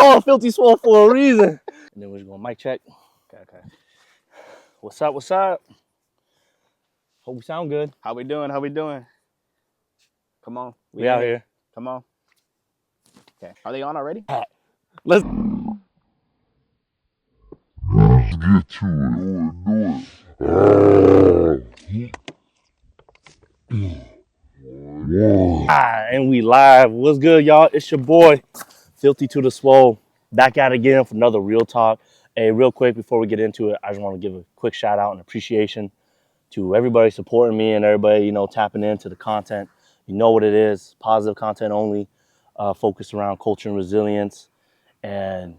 called Filthy Swole for a reason. And then we're just going to mic check. Okay. What's up? Hope we sound good. How we doing? Come on. We out here. Come on. Okay. Are they on already? Let's get to it. and we live. What's good, y'all? It's your boy, Filthy to the Swole, back at it again for another Real Talk. Hey, real quick before we get into it, I just want to give a quick shout out and appreciation to everybody supporting me and everybody, tapping into the content. You know what it is, positive content only, focused around culture and resilience. And,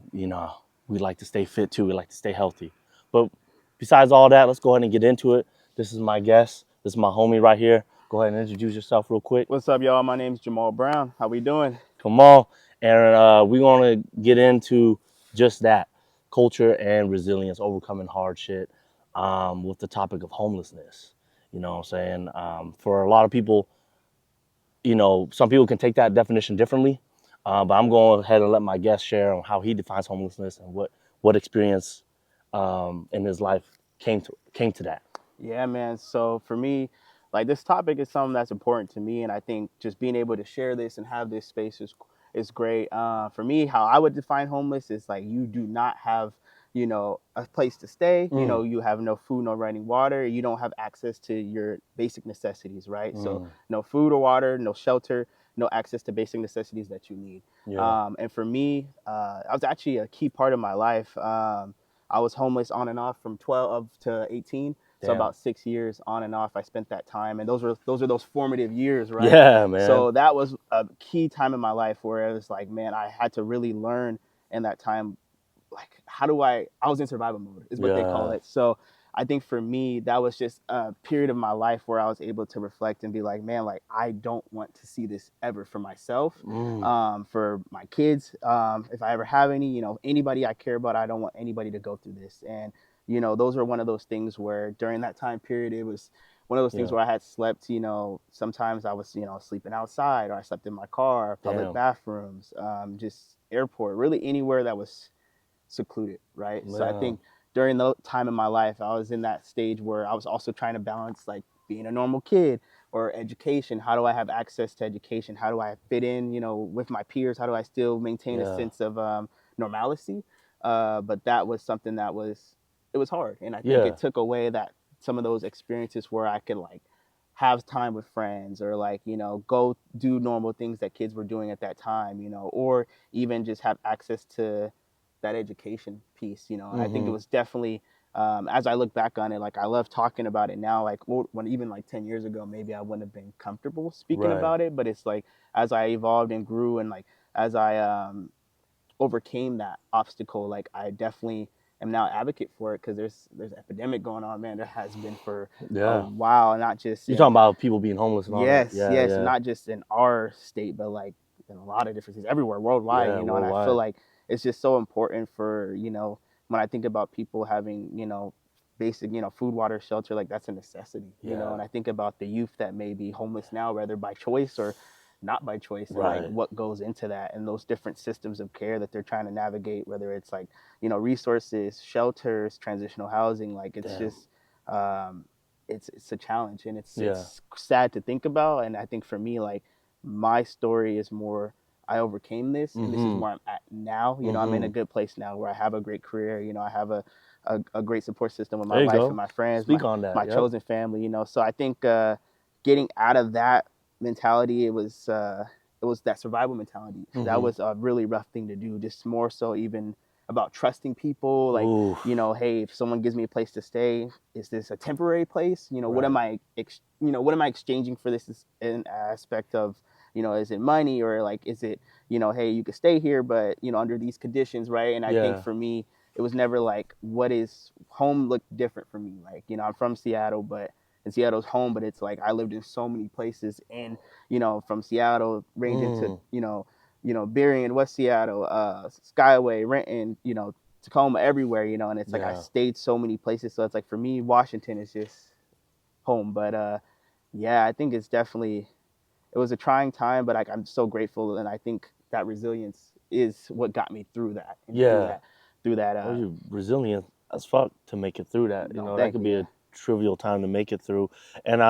we like to stay fit too. We like to stay healthy. But besides all that, let's go ahead and get into it. This is my guest. This is my homie right here. Go ahead and introduce yourself real quick. What's up, y'all? My name's Jamall Brown. How we doing? Come on. And we're going to get into just that, culture and resilience, overcoming hardship, with the topic of homelessness. You know what I'm saying? For a lot of people, some people can take that definition differently. But I'm going ahead and let my guest share on how he defines homelessness and what experience in his life came to that. Yeah, man. So for me, like this topic is something that's important to me, and I think just being able to share this and have this space is great. For me, how I would define homeless is like you do not have, a place to stay. You have no food, no running water. You don't have access to your basic necessities, right? So no food or water, no shelter, no access to basic necessities that you need. Yeah. And for me, that was actually a key part of my life. I was homeless on and off from 12 to 18. So Damn. about 6 years on and off, I spent that time, and those are those formative years, right? Yeah, man. So that was a key time in my life where it was like, man, I had to really learn in that time, like I was in survival mode, is what they call it. So I think for me, that was just a period of my life where I was able to reflect and be like, man, like I don't want to see this ever for myself, for my kids, if I ever have any, anybody I care about, I don't want anybody to go through this. And those are one of those things where during that time period, it was one of those things where I had slept, sometimes I was, sleeping outside, or I slept in my car, public bathrooms, just airport, really anywhere that was secluded, right? So I think during the time in my life, I was in that stage where I was also trying to balance like being a normal kid or education. How do I have access to education? How do I fit in, with my peers? How do I still maintain a sense of normalcy? But that was something it was hard. And I think it took away that some of those experiences where I could like have time with friends or like, go do normal things that kids were doing at that time, or even just have access to that education piece, and I think it was definitely, as I look back on it, like I love talking about it now, like when even like 10 years ago, maybe I wouldn't have been comfortable speaking about it, but it's like, as I evolved and grew and like, as I overcame that obstacle, like I definitely am now an advocate for it, because there's epidemic going on, man. There has been for a while, not just you're talking about people being homeless and all that. Yes, not just in our state, but like in a lot of different states everywhere worldwide, and I feel like it's just so important for, when I think about people having, basic, food, water, shelter, like that's a necessity, and I think about the youth that may be homeless now, whether by choice or not by choice, and like what goes into that and those different systems of care that they're trying to navigate, whether it's like, resources, shelters, transitional housing, like it's just, it's a challenge, and it's sad to think about. And I think for me, like my story is more, I overcame this, and this is where I'm at now. I'm in a good place now where I have a great career. I have a great support system with my wife and my friends, my chosen family. So I think getting out of that mentality, it was that survival mentality. That was a really rough thing to do. Just more so even about trusting people, like, hey, if someone gives me a place to stay, is this a temporary place? What am I exchanging for this in aspect of, is it money, or like, is it, hey, you could stay here, but, under these conditions, right? And I think for me, it was never like, what is home look different for me? Like, I'm from Seattle, and Seattle's home, but it's like I lived in so many places, and, from Seattle ranging to, Berrien, West Seattle, Skyway, Renton, Tacoma, everywhere, and it's like I stayed so many places. So it's like for me, Washington is just home. But I think it's definitely, it was a trying time, but I'm so grateful, and I think that resilience is what got me through that. And through that. Oh, you're resilient as fuck to make it through that. You know, that could be a trivial time to make it through. And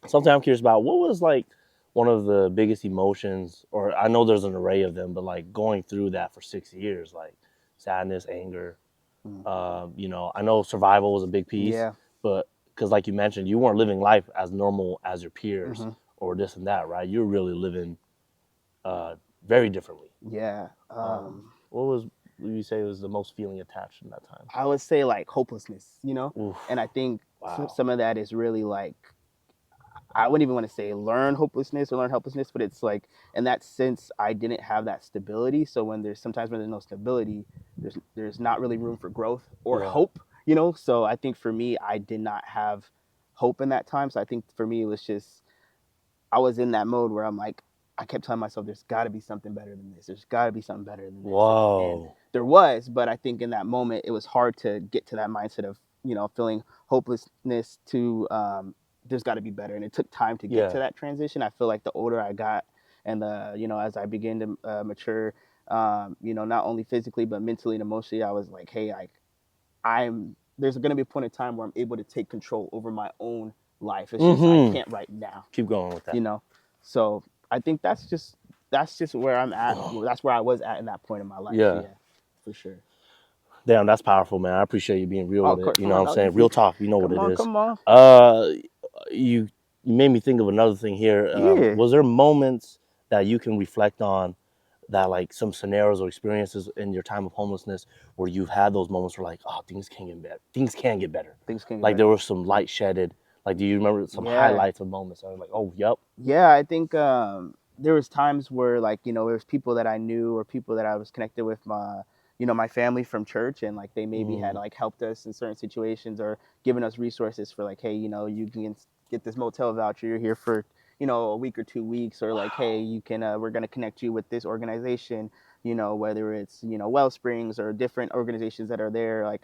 something I'm curious about, what was like one of the biggest emotions, or I know there's an array of them, but like going through that for 6 years, like sadness, anger. You know, I know survival was a big piece, but because like you mentioned, you weren't living life as normal as your peers or this and that, right? You're really living very differently. Yeah. What would you say was the most feeling attached in that time? I would say like hopelessness, you know? Oof. And I think some of that is really like, I wouldn't even want to say learn hopelessness or learn helplessness, but it's like in that sense, I didn't have that stability. So when there's no stability, there's not really room for growth or hope, you know? So I think for me, I did not have hope in that time. So I think for me, it was just, I was in that mode where I'm like, I kept telling myself, there's got to be something better than this. There's got to be something better than this. Whoa. And there was, but I think in that moment, it was hard to get to that mindset of, you know, feeling hopelessness to, there's got to be better. And it took time to get to that transition. I feel like the older I got and you know, as I began to mature, you know, not only physically, but mentally and emotionally, I was like, hey, there's going to be a point in time where I'm able to take control over my own life. It's just, I can't right now. Keep going with that. You know? So I think that's just where I'm at. That's where I was at in that point in my life. Yeah, for sure. Damn, that's powerful, man. I appreciate you being real with it. You know what I'm saying? Real talk. You know what it is. Come on. You made me think of another thing here. Was there moments that you can reflect on that, like some scenarios or experiences in your time of homelessness where you've had those moments where like, oh, things can get better. Things can get better. Like there was some light shedded. Like, do you remember some highlights of moments? I was like, oh, yep. Yeah, I think there was times where, like, you know, there was people that I knew or people that I was connected with, you know, my family from church, and like they maybe had like helped us in certain situations or given us resources for like, hey, you know, you can get this motel voucher. You're here for, you know, a week or 2 weeks, or like, hey, you can, we're gonna connect you with this organization. You know, whether it's, you know, Wellsprings or different organizations that are there, like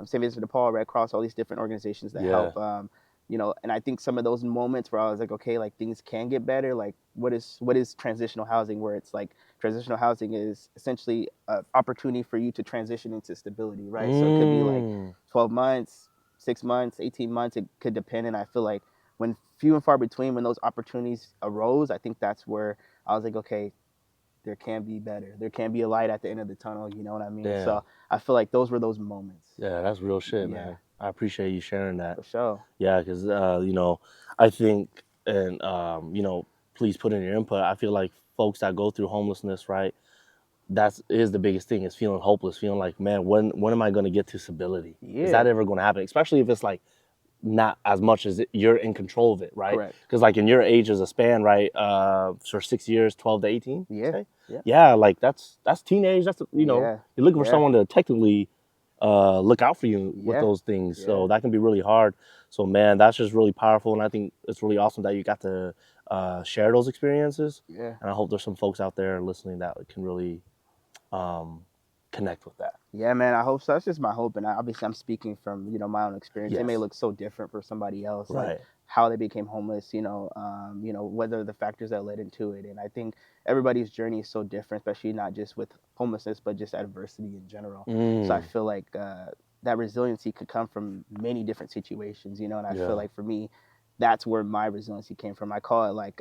St. Vincent de Paul, Red Cross, all these different organizations that help. You know, and I think some of those moments where I was like, okay, like things can get better. Like what is transitional housing, where it's like transitional housing is essentially an opportunity for you to transition into stability, right? So it could be like 12 months, 6 months, 18 months. It could depend. And I feel like when few and far between, when those opportunities arose, I think that's where I was like, okay, there can be better. There can be a light at the end of the tunnel. You know what I mean? Damn. So I feel like those were those moments. Yeah, that's real shit, man. I appreciate you sharing that. For sure. Yeah, because, you know, I think, and, you know, please put in your input. I feel like folks that go through homelessness, right, is the biggest thing, is feeling hopeless, feeling like, man, when am I going to get to stability? Is that ever going to happen? Especially if it's like not as much as you're in control of it, right? Correct. Because like in your age as a span, right, for 6 years, 12 to 18? Yeah, like that's teenage. That's, you know, you're looking for someone to technically look out for you with those things. So that can be really hard. So man, that's just really powerful. And I think it's really awesome that you got to share those experiences. Yeah. And I hope there's some folks out there listening that can really connect with that. Yeah, man, I hope so. That's just my hope. And obviously I'm speaking from, you know, my own experience. It may look so different for somebody else, like how they became homeless, you know, whether the factors that led into it. And I think everybody's journey is so different, especially not just with homelessness, but just adversity in general. So I feel like that resiliency could come from many different situations, you know, and I feel like for me, that's where my resiliency came from. I call it like,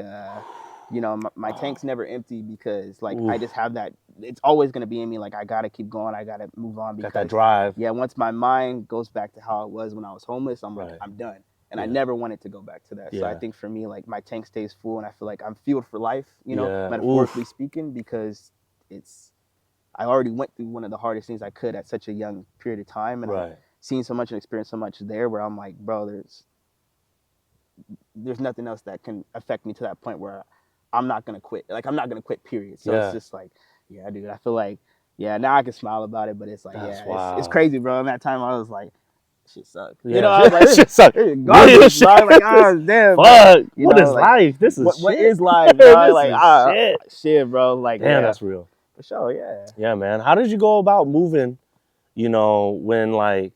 you know, my tank's never empty, because like I just have that, it's always going to be in me. Like I got to keep going. I got to move on, because got that drive. Yeah. Once my mind goes back to how it was when I was homeless, I'm like, I'm done. And I never wanted to go back to that. So I think for me, like my tank stays full, and I feel like I'm fueled for life, you know, metaphorically speaking, because I already went through one of the hardest things I could at such a young period of time. And I've seen so much and experienced so much there, where I'm like, bro, there's nothing else that can affect me to that point where I'm not going to quit. Like, I'm not going to quit, period. So it's just like, yeah, dude, I feel like, now I can smile about it, but it's like, it's crazy, bro. In that time, I was like, shit sucks. Yeah. You know, I was like, shit sucks. Garbage, bro. Like, damn. Fuck. What is life? This is what is life, bro? Like, shit, bro. Like, damn, that's real. For sure, yeah. Yeah, man. How did you go about moving, you know, when like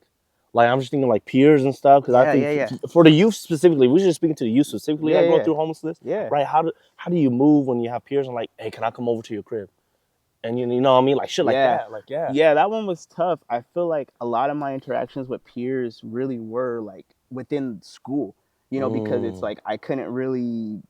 I'm just thinking like peers and stuff, because I think for the youth specifically, we're just speaking to the youth specifically that go through homelessness. Yeah. Right? How do you move when you have peers and like, hey, can I come over to your crib? And you know what I mean? Like shit like Yeah. that. Like, yeah. Yeah, that one was tough. I feel like a lot of my interactions with peers really were like within school, you know, because it's like I couldn't really,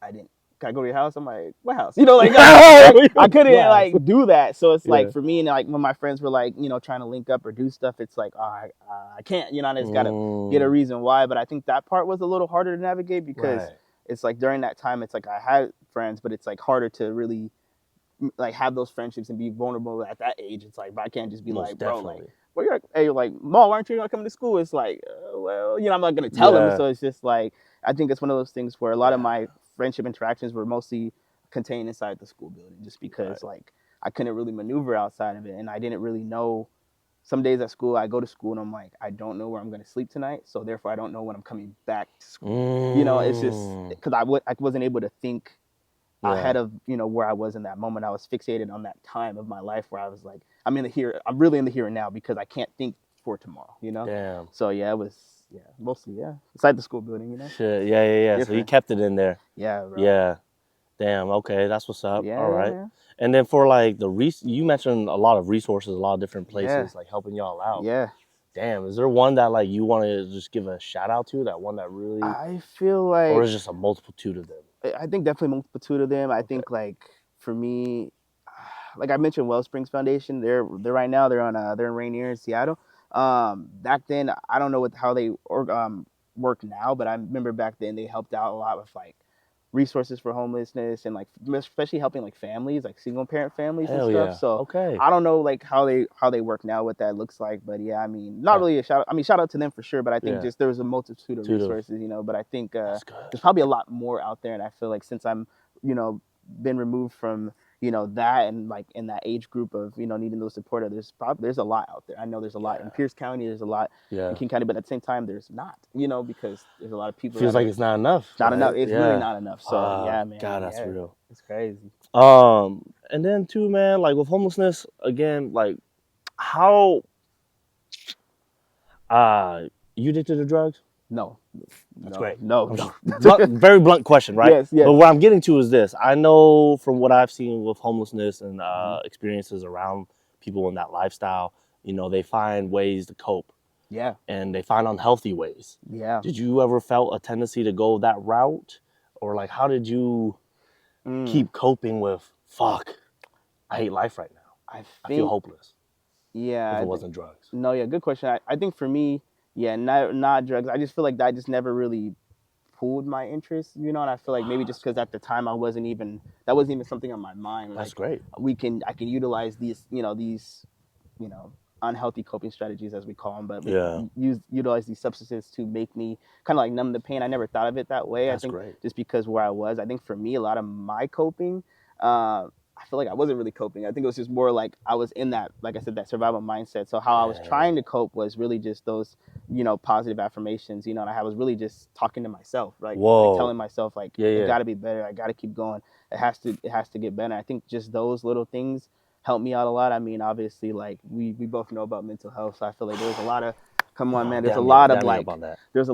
I didn't, can I go to your house? I'm like, what house? You know, like I couldn't like do that. So it's like for me, and like when my friends were like, you know, trying to link up or do stuff, it's like, oh, I can't, you know, I just got to get a reason why. But I think that part was a little harder to navigate because it's like during that time, it's like I had friends, but it's like harder to really like have those friendships and be vulnerable at that age. It's like, but I can't just be like, bro, like, well, you're like, Mom, why aren't you not coming to school? It's like, well, you know, I'm not gonna tell him. So it's just like, I think it's one of those things where a lot of my friendship interactions were mostly contained inside the school building, just because like I couldn't really maneuver outside of it, and I didn't really know. Some days at school, I go to school and I'm like, I don't know where I'm gonna sleep tonight, so therefore I don't know when I'm coming back to school. You know, it's just because I wasn't able to think ahead of, you know, where I was in that moment. I was fixated on that time of my life where I was like, I'm really in the here and now because I can't think for tomorrow, you know? Damn. So yeah, it was mostly inside the school building, you know? Shit, yeah. Different. So you kept it in there. Yeah, bro. Yeah. Damn, okay, that's what's up. Yeah, all right. Yeah. And then for like you mentioned a lot of resources, a lot of different places like helping y'all out. Yeah. Damn, is there one that like you want to just give a shout out to? That one that really? I feel like, or is just a multitude of them? I think definitely multitude of them. I think like for me, like I mentioned, Wellsprings Foundation. They're right now they're in Rainier in Seattle. Back then I don't know how they work now, but I remember back then they helped out a lot with like resources for homelessness and like especially helping like families, like single parent families and stuff. So I don't know like how they work now, what that looks like, but yeah, I mean, not really a shout out. I mean, shout out to them for sure, but I think just there was a multitude of resources, you know. But I think there's probably a lot more out there, and I feel like since I'm, you know, been removed from, you know, that and like in that age group of, you know, needing those support, there's a lot out there. I know there's a lot in Pierce County, there's a lot in King County, but at the same time there's not, you know, because there's a lot of people. Feels like it's not enough. Enough. It's really not enough. So yeah, man. God, that's real. It's crazy. And then too, man, like with homelessness again, like how you addicted to drugs? No. That's great. No. Very blunt question, right? Yes. But what I'm getting to is this. I know from what I've seen with homelessness and experiences around people in that lifestyle, you know, they find ways to cope. Yeah. And they find unhealthy ways. Yeah. Did you ever felt a tendency to go that route? Or like how did you keep coping with, fuck, I hate life right now. I feel hopeless. Yeah. If it wasn't drugs. No, yeah, good question. I think for me, not drugs. I just feel like that just never really pulled my interest, you know, and I feel like maybe just because at the time that wasn't even something on my mind. That's like, great. I can utilize these unhealthy coping strategies, as we call them, but utilize these substances to make me kind of like numb the pain. I never thought of it that way. That's I think great. just because where I was, I think for me, a lot of my coping, I feel like I wasn't really coping. I think it was just more like I was in that, like I said, that survival mindset. So how I was trying to cope was really just those, you know, positive affirmations, you know, and I was really just talking to myself, like telling myself like, it got to be better. I got to keep going. It has to get better. I think just those little things helped me out a lot. I mean, obviously, like we both know about mental health. So I feel like there's a lot of, there's a lot of there's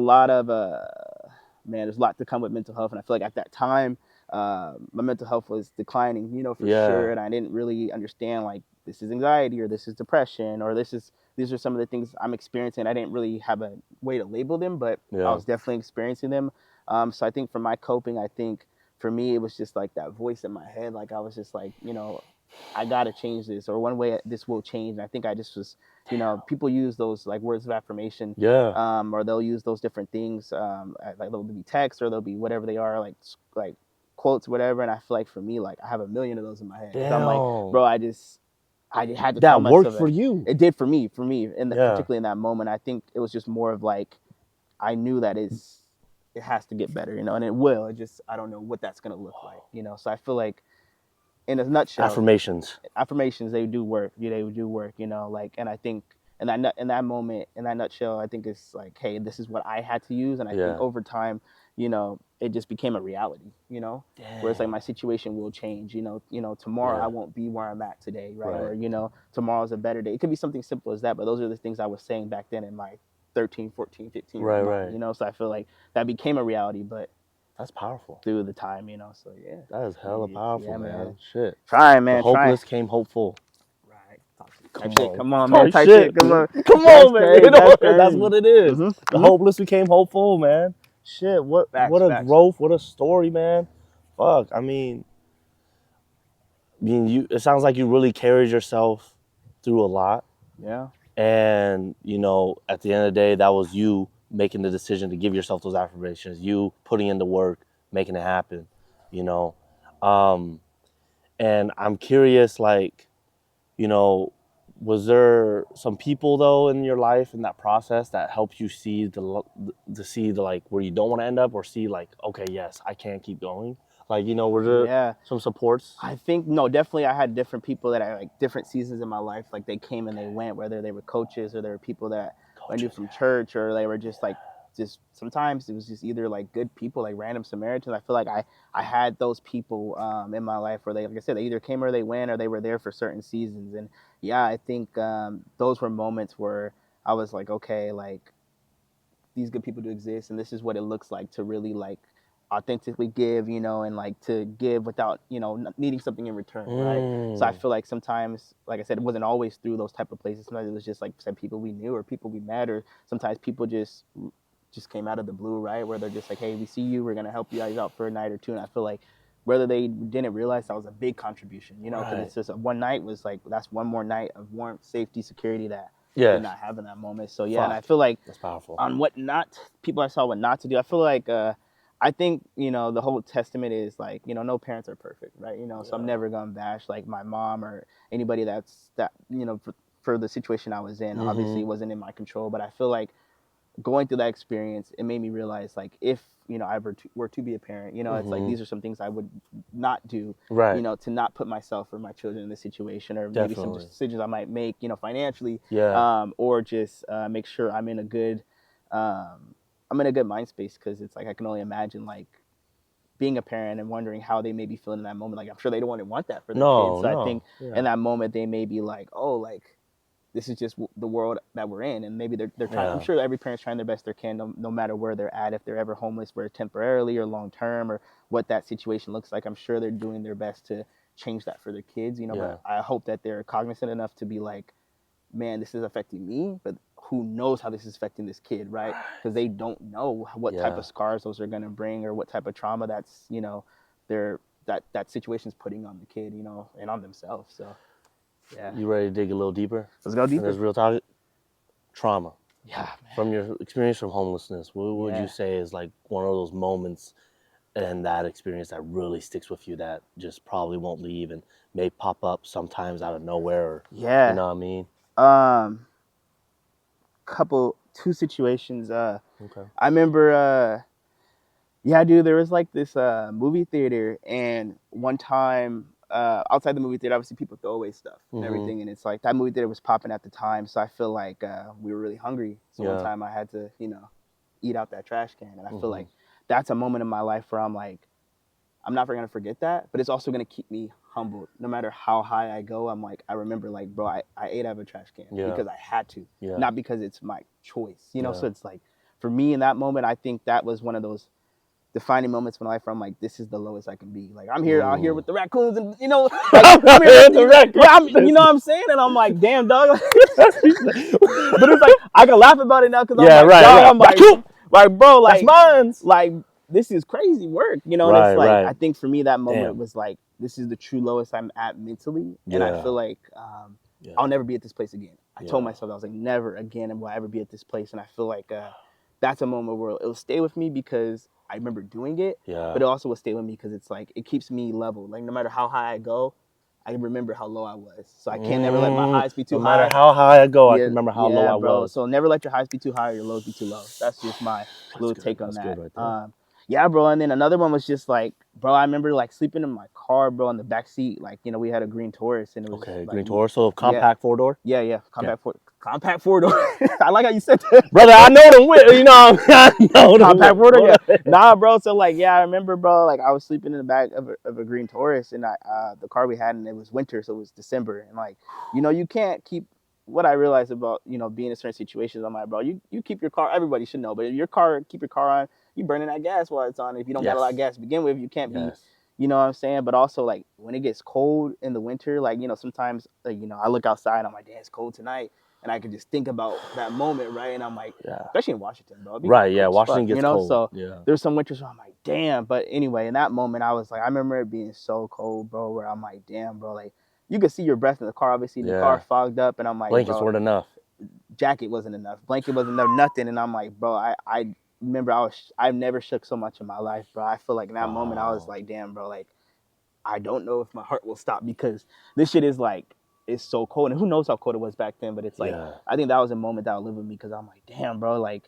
a lot to come with mental health. And I feel like at that time, my mental health was declining, you know, for sure. And I didn't really understand like this is anxiety or this is depression or these are some of the things I'm experiencing. I didn't really have a way to label them, but I was definitely experiencing them. So I think for my coping, I think for me, it was just like that voice in my head. Like I was just like, you know, I got to change this, or one way this will change. And I think I just was, you know, people use those like words of affirmation, or they'll use those different things, like they'll be text or they'll be whatever they are, like quotes, whatever. And I feel like for me, like I have a million of those in my head. So I'm like, bro, I had to tell myself that worked for you. It did for me, and particularly in that moment, I think it was just more of like, I knew that it has to get better, you know, and it will. It just, I don't know what that's gonna look like, you know. So I feel like, in a nutshell, affirmations, they do work. They do work, you know. Like, and I think in that moment, in that nutshell, I think it's like, hey, this is what I had to use, and I think over time, you know, it just became a reality, you know. Where it's like my situation will change, you know, tomorrow I won't be where I'm at today, right? Or, you know, tomorrow's a better day. It could be something simple as that, but those are the things I was saying back then in my 13, 14, 15 year old mind, you know. So I feel like that became a reality, but That's powerful. Through the time, you know. So yeah. That is hella powerful, man. Shit. Trying, man. The hopeless came hopeful. Right. Come on, man. Type Shit. Come on, That's man. crazy. That's crazy. That's what it is. The hopeless became hopeful, man. Shit. What a growth. What a story, man. Fuck. I mean, you. It sounds like you really carried yourself through a lot. Yeah. And at the end of the day, that was you making the decision to give yourself those affirmations. You putting in the work, making it happen. And I'm curious, like, was there some people though in your life in that process that helped you see the like where you don't want to end up, or see like, okay, yes, I can keep going? Like, were there some supports? I think definitely I had different people that I like, different seasons in my life. Like they came and they went, whether they were coaches or there were people that I knew from church, or they were just like, just sometimes it was just either like good people, like random Samaritans. I feel like I had those people in my life where they, like I said, they either came or they went, or they were there for certain seasons. And yeah, I think those were moments where I was like, okay, like these good people do exist, and this is what it looks like to really like authentically give, and like to give without, needing something in return, right? So I feel like sometimes, like I said, it wasn't always through those type of places. Sometimes it was just like said people we knew or people we met, or sometimes people just came out of the blue, right? Where they're just like, hey, we see you, we're gonna help you guys out for a night or two. And I feel like whether they didn't realize that was a big contribution, because it's just one night was like, that's one more night of warmth, safety, security that did not have in that moment. So yeah, and I feel like that's powerful. On what not people I saw what not to do. I feel like I think the whole testament is like, no parents are perfect, right? So I'm never gonna bash like my mom or anybody that for the situation I was in. Obviously it wasn't in my control, but I feel like going through that experience, it made me realize like if I were to be a parent, it's like these are some things I would not do, right? To not put myself or my children in this situation, or maybe some decisions I might make, financially, or just make sure I'm in a good mind space, because it's like I can only imagine like being a parent and wondering how they may be feeling in that moment. Like I'm sure they don't want that for their kids. So I think in that moment they may be like, oh, like this is just the world that we're in, and maybe they're trying. I'm sure every parent's trying their best they can, no matter where they're at. If they're ever homeless, where temporarily or long term, or what that situation looks like, I'm sure they're doing their best to change that for their kids. But I hope that they're cognizant enough to be like, man, this is affecting me, but who knows how this is affecting this kid, right? Because they don't know what type of scars those are going to bring, or what type of trauma that's that situation's putting on the kid, and on themselves. So. Yeah. You ready to dig a little deeper? Let's go deeper. There's real talk. Trauma. Yeah, man. From your experience from homelessness, what would you say is like one of those moments in that experience that really sticks with you, that just probably won't leave and may pop up sometimes out of nowhere? Or, you know what I mean? Two situations. Okay. I remember. Yeah, dude, there was like this movie theater, and one time outside the movie theater, obviously people throw away stuff and everything, and it's like that movie theater was popping at the time, so I feel like we were really hungry. So one time I had to, eat out that trash can, and I feel like that's a moment in my life where I'm like, I'm not gonna forget that, but it's also gonna keep me humbled. No matter how high I go, I'm like, I remember like, bro, I ate out of a trash can because I had to, not because it's my choice, So it's like, for me in that moment, I think that was one of those defining moments in my life where I'm like, this is the lowest I can be. Like I'm here out here with the raccoons, and like, I'm here with the raccoons. You know what I'm saying? And I'm like, damn, dog. But it's like I can laugh about it now because I'm like, dog, I'm like, bro, like, that's mine. Like, this is crazy work, And it's like, I think for me that moment was like, this is the true lowest I'm at mentally, and I feel like I'll never be at this place again. I told myself, I was like, never again will I ever be at this place, and I feel like that's a moment where it'll stay with me because I remember doing it, but it also will stay with me because it's like it keeps me level. Like no matter how high I go, I remember how low I was. So I can't never let my highs be too high. No matter how high I go, I can remember how low I was. So never let your highs be too high or your lows be too low. That's just my little take on that. Good right there. Bro. And then another one was just like, bro, I remember like sleeping in my car, bro, in the back seat. Like, we had a green Taurus, and it was like, green Taurus, so compact 4-door. Compact 4-door. I like how you said that, brother. I know them. I know them. Compact 4-door. Yeah. Nah, bro. So like, I remember, bro. Like I was sleeping in the back of a green Taurus, and the car we had, and it was winter, so it was December, and like, you can't keep. What I realized about being in certain situations, I'm like, bro, you keep your car. Everybody should know, but keep your car on. you burning that gas while it's on. If you don't got a lot of Yes. gas to begin with, you can't be, you know what I'm saying? But also, like, when it gets cold in the winter, like, you know, sometimes, like, you know, I look outside, I'm like, damn, it's cold tonight. And I could just think about that moment, right? And I'm like, especially in Washington, bro. Right, yeah, cold as Washington fuck, gets you know? cold. So Yeah. there's some winters where I'm like, damn. But anyway, in that moment, I was like, I remember it being so cold, bro, where I'm like, damn, bro, like, you could see your breath in the car, obviously. The car fogged up, and I'm like, blankets bro, weren't enough. Jacket wasn't enough. Blanket wasn't enough, nothing. And I'm like, bro, I remember I've never shook so much in my life, bro. I feel like in that moment, I was like, damn, bro, like, I don't know if my heart will stop because this shit is like, it's so cold. And who knows how cold it was back then, but it's like, I think that was a moment that will live with me because I'm like, damn, bro, like,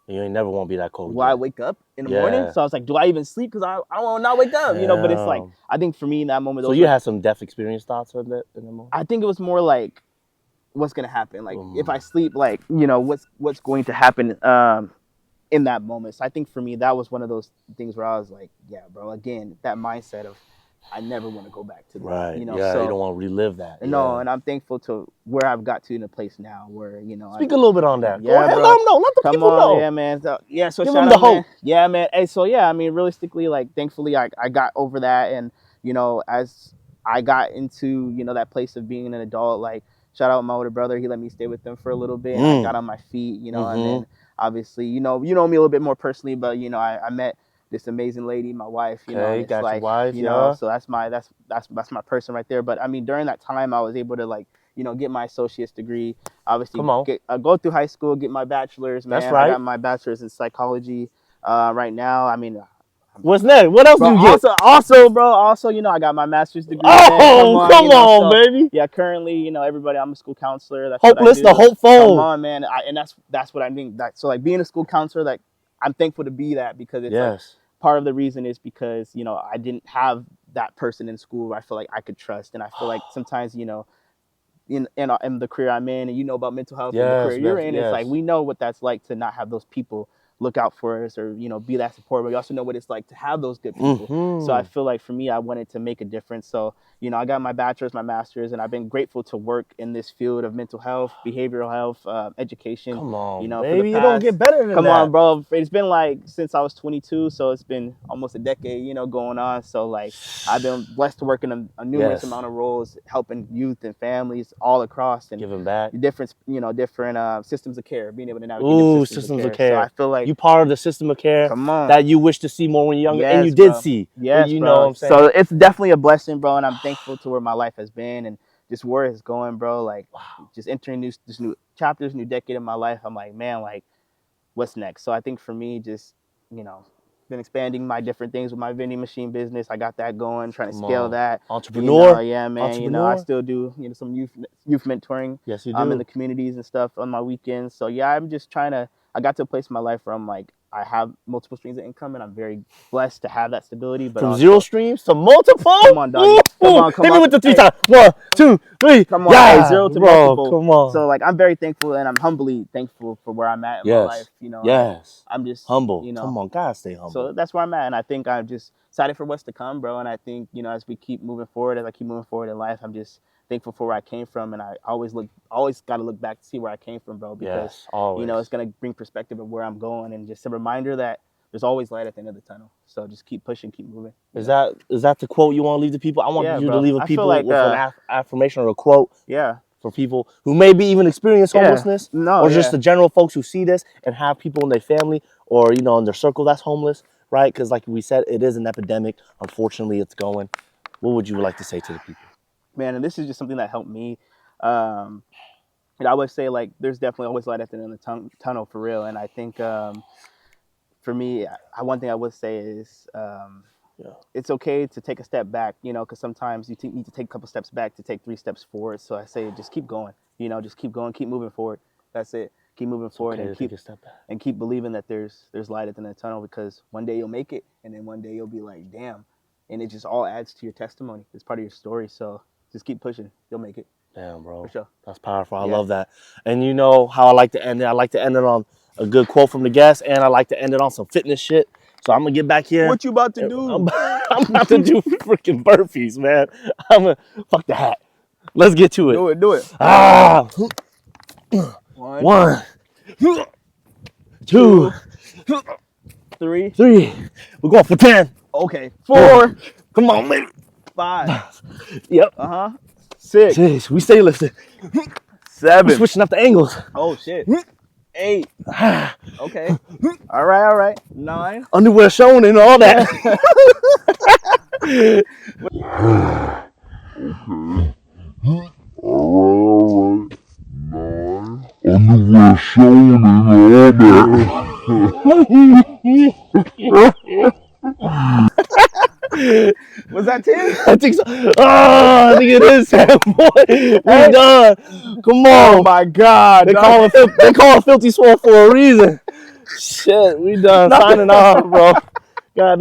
you ain't never want to be that cold. Will I wake up in the morning? So I was like, do I even sleep? Because I don't want to not wake up, you know? But it's like, I think for me in that moment. So you had some death experience thoughts in that moment? I think it was more like, what's going to happen? Like, if I sleep, like, you know, what's going to happen in that moment? So I think for me, that was one of those things where I was like, yeah, bro, again, that mindset of, I never want to go back to this. Right. You know, yeah, so, you don't want to relive that. No, and I'm thankful to where I've got to in a place now where, you know. Speak a little bit on that. Yeah, go ahead, bro. let them know. Let the people know. Yeah, man. So, yeah, so give shout them the out, hope. Man. Yeah, man. Hey, so yeah, I mean, realistically, like, thankfully, I got over that, and you know, as I got into, you know, that place of being an adult, like, shout out my older brother. He let me stay with them for a little bit. And I got on my feet, you know, and then obviously, you know me a little bit more personally, but you know, I met this amazing lady, my wife, you know, and it's like, wife, you know, so that's my person right there. But I mean, during that time, I was able to, like, you know, get my associate's degree, obviously go through high school, get my bachelor's, man. That's right. I got my bachelor's in psychology right now. I mean, what's next? What else do you get? Also, you know, I got my master's degree. Oh, come on, baby. Yeah, currently, you know, everybody, I'm a school counselor. That's hopeless what I do. The HOPEfull. Come on, man. And that's what I think. So, like, being a school counselor, like, I'm thankful to be that because it's like, part of the reason is because, you know, I didn't have that person in school I feel like I could trust. And I feel like sometimes, you know, in the career I'm in, and you know about mental health and the career you're in, it's like, we know what that's like to not have those people look out for us or, you know, be that support, but we also know what it's like to have those good people. So I feel like for me, I wanted to make a difference. So, you know, I got my bachelor's, my master's, and I've been grateful to work in this field of mental health, behavioral health, education. Come on, you know, baby, you don't get better than that. Come on, bro. It's been like since I was 22, so it's been almost a decade, you know, going on. So like, I've been blessed to work in a numerous amount of roles, helping youth and families all across and giving back. Different systems of care, being able to navigate systems of care. So I feel like you part of the system of care that you wish to see more when you're younger, and you did see. Yes, you bro. know what I'm saying? So it's definitely a blessing, bro, and I'm thankful to where my life has been and just where it's going, bro. Like, just entering new chapters, new decade of my life. I'm like, man, like, what's next? So I think for me, just, you know, been expanding my different things with my vending machine business. I got that going, trying to scale that. Entrepreneur. You know, yeah, man. You know, I still do, you know, some youth mentoring. Yes, you do. I'm in the communities and stuff on my weekends. So yeah, I'm just trying to. I got to a place in my life where I'm like, I have multiple streams of income, and I'm very blessed to have that stability. But from also, 0 streams to multiple. Come on, dog. Come on. Hit me with the 3 times. 1, 2, 3. Come on, yeah, 0 to bro, multiple. Come on. So like, I'm very thankful, and I'm humbly thankful for where I'm at in my life. You know, I'm just humble. You know, come on, gotta stay humble. So that's where I'm at, and I think I'm just excited for what's to come, bro. And I think, you know, as we keep moving forward, as I keep moving forward in life, I'm just thankful for where I came from, and I always got to look back to see where I came from, bro, because you know, it's gonna bring perspective of where I'm going, and just a reminder that there's always light at the end of the tunnel. So just keep pushing, keep moving. Is that the quote you want to leave the people? I want you to leave people with an affirmation or a quote. Yeah. For people who maybe even experience homelessness, or just the general folks who see this and have people in their family or, you know, in their circle that's homeless, right? Because like we said, it is an epidemic. Unfortunately, it's going. What would you like to say to the people? Man, and this is just something that helped me. And I would say, like, there's definitely always light at the end of the tunnel, for real. And I think for me, one thing I would say is it's okay to take a step back, you know, because sometimes you need to take a couple steps back to take 3 steps forward. So I say just keep going, you know, just keep going, keep moving forward. That's it. Keep moving forward and keep believing that there's light at the end of the tunnel, because one day you'll make it, and then one day you'll be like, damn. And it just all adds to your testimony. It's part of your story. So just keep pushing. You'll make it. Damn, bro. For sure. That's powerful. I love that. And you know how I like to end it? I like to end it on a good quote from the guest, and I like to end it on some fitness shit. So I'm going to get back here. What you about to do? I'm about to do freaking burpees, man. Fuck the hat. Let's get to it. Do it. Ah. 1, 2, 3. 3. We're going for 10. Okay. 4. Come on, baby. 5. Yep. 6. 6. We stay lifted. 7. We're switching up the angles. Oh shit. 8. Okay. All right. 9. Underwear showing and all that. Underwear showing and all that. Was that 10? I think so. Oh, I think it is 10, boy. We done. Come on. Oh my God. They call it Filthy Swole for a reason. Shit, we done. Signing off, bro. God damn.